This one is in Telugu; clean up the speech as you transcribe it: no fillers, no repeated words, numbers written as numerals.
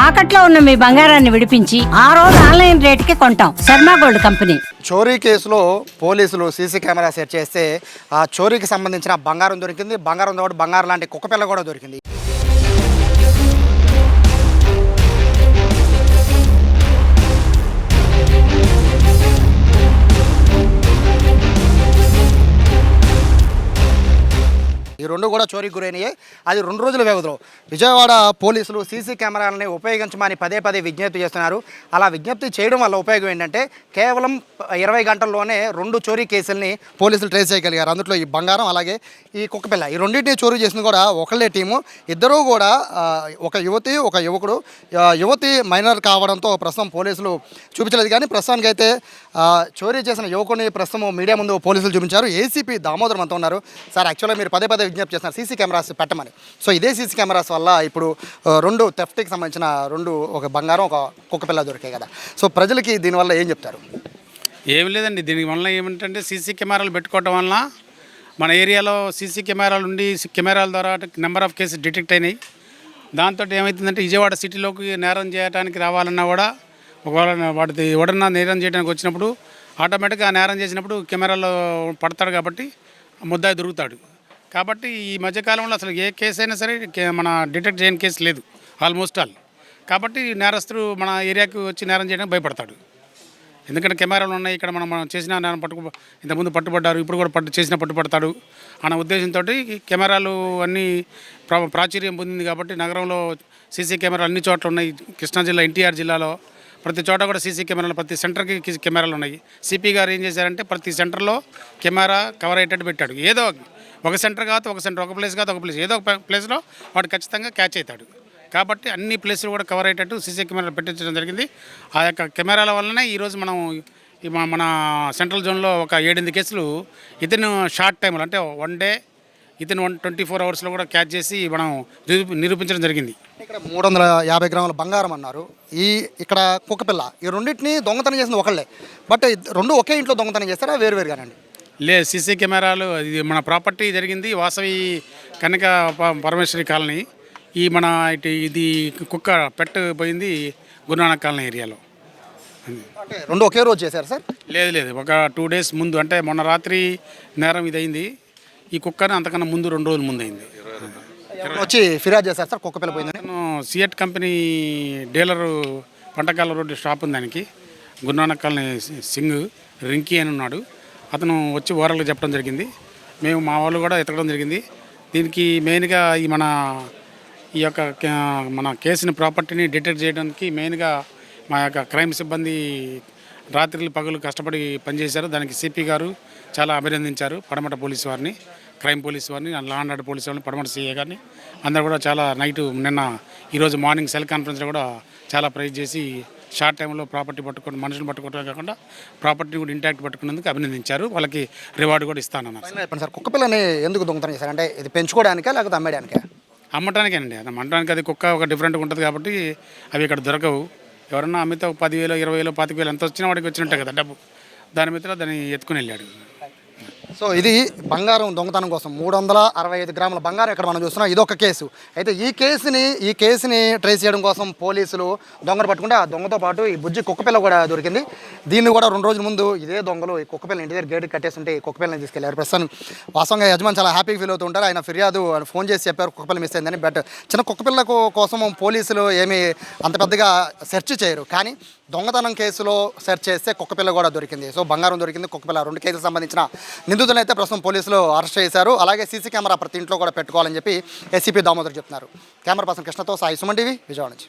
తాకట్లో ఉన్న మీ బంగారాన్ని విడిపించి ఆ రోజు ఆన్లైన్ రేటుకి కొంటాం. Sharma gold company. చోరీ కేసులో పోలీసులు సీసీ కెమెరా సెట్ చేస్తే ఆ చోరీకి సంబంధించిన బంగారం దొరికింది. బంగారంతో పాటు బంగారం లాంటి కుక్కపిల్ల కూడా దొరికింది. ఈ రెండు కూడా చోరీకి గురైనయే. అది 2 రోజుల వ్యవధిలో విజయవాడ పోలీసులు సీసీ కెమెరాలని ఉపయోగించమని పదే విజ్ఞప్తి చేస్తున్నారు. అలా విజ్ఞప్తి చేయడం వల్ల ఉపయోగం ఏంటంటే కేవలం 20 గంటల్లోనే 2 చోరీ కేసుల్ని పోలీసులు ట్రేస్ చేయగలిగారు. అందులో ఈ బంగారం అలాగే ఈ కుక్కపిల్ల, ఈ రెండింటిని చోరీ చేసింది కూడా ఒకళ్ళే టీము. ఇద్దరూ కూడా ఒక యువతి ఒక యువకుడు. యువతి మైనర్ కావడంతో ప్రస్తుతం పోలీసులు చూపించలేదు. కానీ ప్రస్తుతానికి అయితే చోరీ చేసిన యువకుని ప్రస్తుతం మీడియా ముందు పోలీసులు చూపించారు. ఏసీపీ దామోదరం అంతా ఉన్నారు. సార్, యాక్చువల్గా మీరు పదే విజ్ఞప్తి చేస్తున్నారు సీసీ కెమెరాస్ పెట్టమని. సో ఇదే సీసీ కెమెరాస్ వల్ల ఇప్పుడు 2 థెఫ్ట్కి సంబంధించిన 2 ఒక బంగారం ఒక కుక్కపిల్ల దొరికాయి కదా. సో ప్రజలకి దీనివల్ల ఏం చెప్తారు? ఏం లేదండి, దీనివల్ల ఏమిటంటే సీసీ కెమెరాలు పెట్టుకోవడం వల్ల మన ఏరియాలో సీసీ కెమెరాలు ఉండి కెమెరాల ద్వారా నెంబర్ ఆఫ్ కేసెస్ డిటెక్ట్ అయినాయి. దాంతో ఏమవుతుందంటే విజయవాడ సిటీలోకి నేరం చేయడానికి రావాలన్నా కూడా ఒకవేళ వాటి ఎవడన్నా నేరం చేయడానికి వచ్చినప్పుడు ఆటోమేటిక్గా నేరం చేసినప్పుడు కెమెరాలో పడతాడు కాబట్టి ముద్దాయి దొరుకుతాడు. కాబట్టి ఈ మధ్యకాలంలో అసలు ఏ కేసు అయినా సరే మన డిటెక్ట్ చేయని కేసు లేదు ఆల్మోస్ట్ ఆల్. కాబట్టి నేరస్తుడు మన ఏరియాకి వచ్చి నేరం చేయడానికి భయపడతాడు. ఎందుకంటే కెమెరాలు ఉన్నాయి ఇక్కడ, మనం చేసిన నేరం ఇంతకుముందు పట్టుబడ్డారు, ఇప్పుడు కూడా చేసిన పట్టుబడతాడు అన్న ఉద్దేశంతో కెమెరాలు అన్నీ ప్రాచుర్యం పొందింది. కాబట్టి నగరంలో సీసీ కెమెరాలు అన్ని చోట్ల ఉన్నాయి. కృష్ణా జిల్లా ఎన్టీఆర్ జిల్లాలో ప్రతి చోట కూడా సీసీ కెమెరాలు, ప్రతి సెంటర్కి కెమెరాలు ఉన్నాయి. సిపి గారు ఏం చేశారంటే ప్రతి సెంటర్లో కెమెరా కవర్ అయ్యేటట్టు పెట్టాడు. ఏదో ఒక సెంటర్ కాదు, ఒక సెంటర్ ఒక ప్లేస్ కాదు, ఒక ప్లేస్ ఏదో ఒక ప్లేస్లో వాడు ఖచ్చితంగా క్యాచ్ అవుతాడు. కాబట్టి అన్ని ప్లేసులు కూడా కవర్ అయ్యేటట్టు సీసీ కెమెరాలు పెట్టించడం జరిగింది. ఆ యొక్క కెమెరాల వల్లనే ఈరోజు మనం మన సెంట్రల్ జోన్లో ఒక 7-8 కేసులు ఇతను షార్ట్ టైంలో అంటే 1 డే ఇతను 24 అవర్స్లో కూడా క్యాచ్ చేసి మనం నిరూపించడం జరిగింది. ఇక్కడ 350 గ్రాముల బంగారం అన్నారు. ఇక్కడ కుక్కపిల్ల, ఈ రెండింటిని దొంగతనం చేసింది ఒకళ్ళే. బట్ 2 ఒకే ఇంట్లో దొంగతనం చేస్తారా వేరువేరుగానండి? లేదు, సీసీ కెమెరాలు ఇది మన ప్రాపర్టీ జరిగింది వాసవి కనక పరమేశ్వరి కాలనీ. ఈ మన ఇది కుక్క పెట్ పోయింది గురునానక్ కాలనీ ఏరియాలో. అంటే 2 ఒకే రోజు చేశారు సార్? లేదు, ఒక 2 డేస్ ముందు, అంటే మొన్న రాత్రి నేరం ఇది అయింది. ఈ కుక్కని అంతకన్నా ముందు 2 రోజుల ముందు అయింది. వచ్చి ఫిర్యాదు చేశారు సార్ కుక్కపిల్ల పోయిందని? సిఎట్ కంపెనీ డీలరు పంటకాల రోడ్డు షాప్ ఉంది దానికి. గురునానక్ కాలనీ సింగ్ రింకీ అని ఉన్నాడు. అతను వచ్చి ఓరల్గా చెప్పడం జరిగింది. మేము మా వాళ్ళు కూడా ఎతకడం జరిగింది. దీనికి మెయిన్గా ఈ యొక్క మన కేసుని ప్రాపర్టీని డిటెక్ట్ చేయడానికి మెయిన్గా మా యొక్క క్రైమ్ సిబ్బంది రాత్రులు పగలు కష్టపడి పనిచేశారు. దానికి సిపి గారు చాలా అభినందించారు. పడమట పోలీసు వారిని, క్రైమ్ పోలీసు వారిని, లా అండ్ ఆర్డర్ పోలీసు వారిని, పడమట సిఏ గారిని అందరూ కూడా చాలా ఈరోజు మార్నింగ్ సెల్ కాన్ఫరెన్స్లో కూడా చాలా ప్రైజ్ చేసి షార్ట్ టైంలో ప్రాపర్టీ పట్టుకొని మనుషులు పట్టుకోవడమే కాకుండా ప్రాపర్టీ కూడా ఇంటాక్ట్ పట్టుకున్నందుకు అభినందించారు. వాళ్ళకి రివార్డు కూడా ఇస్తానన్నారు. చెప్పండి సార్, కుక్కపిల్లని ఎందుకు దొంగతనం చేశారు? అంటే ఇది పెంచుకోవడానికా లేకపోతే అమ్మేయడానికా? అమ్మటానికేనండి. అది అమ్మటానికి, అది కుక్క ఒక డిఫరెంట్గా ఉంటుంది కాబట్టి అవి ఇక్కడ దొరకవు. ఎవరన్నా అమ్మితే 10,000, 20,000, 25,000 ఎంత వచ్చినా వాడికి వచ్చినట్టే కదా డబ్బు. దాని మీద దాన్ని ఎత్తుకుని వెళ్ళాడు. సో ఇది బంగారం దొంగతనం కోసం 365 గ్రాముల బంగారం ఇక్కడ మనం చూస్తున్నాం. ఇదొక కేసు. అయితే ఈ కేసుని ట్రేస్ చేయడం కోసం పోలీసులు దొంగను పట్టుకుంటే ఆ దొంగతో పాటు ఈ బుజ్జి కుక్కపిల్ల కూడా దొరికింది. దీన్ని కూడా 2 రోజుల ముందు ఇదే దొంగలు ఈ కుక్కపిల్లని ఇంటి దగ్గర గేటు కట్టేస్తుంటే ఈ కుక్కపిల్లని తీసుకెళ్లారు. ప్రస్తుతం వాస్తవంగా యజమాని చాలా హ్యాపీ ఫీల్ అవుతూ ఉంటారు. ఆయన ఫిర్యాదు ఫోన్ చేసి చెప్పారు కుక్కపిల్ల మిస్ అయిందని. బట్ చిన్న కుక్కపిల్ల కోసం పోలీసులు ఏమీ అంత పెద్దగా సెర్చ్ చేయరు. కానీ దొంగతనం కేసులో సెర్చ్ చేస్తే కుక్కపిల్ల కూడా దొరికింది. సో బంగారం దొరికింది, కుక్కపిల్ల, 2 కేసులకు సంబంధించిన నిందితులను అయితే ప్రస్తుతం పోలీసులు అరెస్ట్ చేశారు. అలాగే సీసీ కెమెరా ప్రతి ఇంట్లో కూడా పెట్టుకోవాలని చెప్పి ఏసీపీ దామోదర్ చెప్తున్నారు. కెమెరా పర్సన్ కృష్ణతో సాయి, సుమన్ టీవీ, విజయవాడ నుంచి.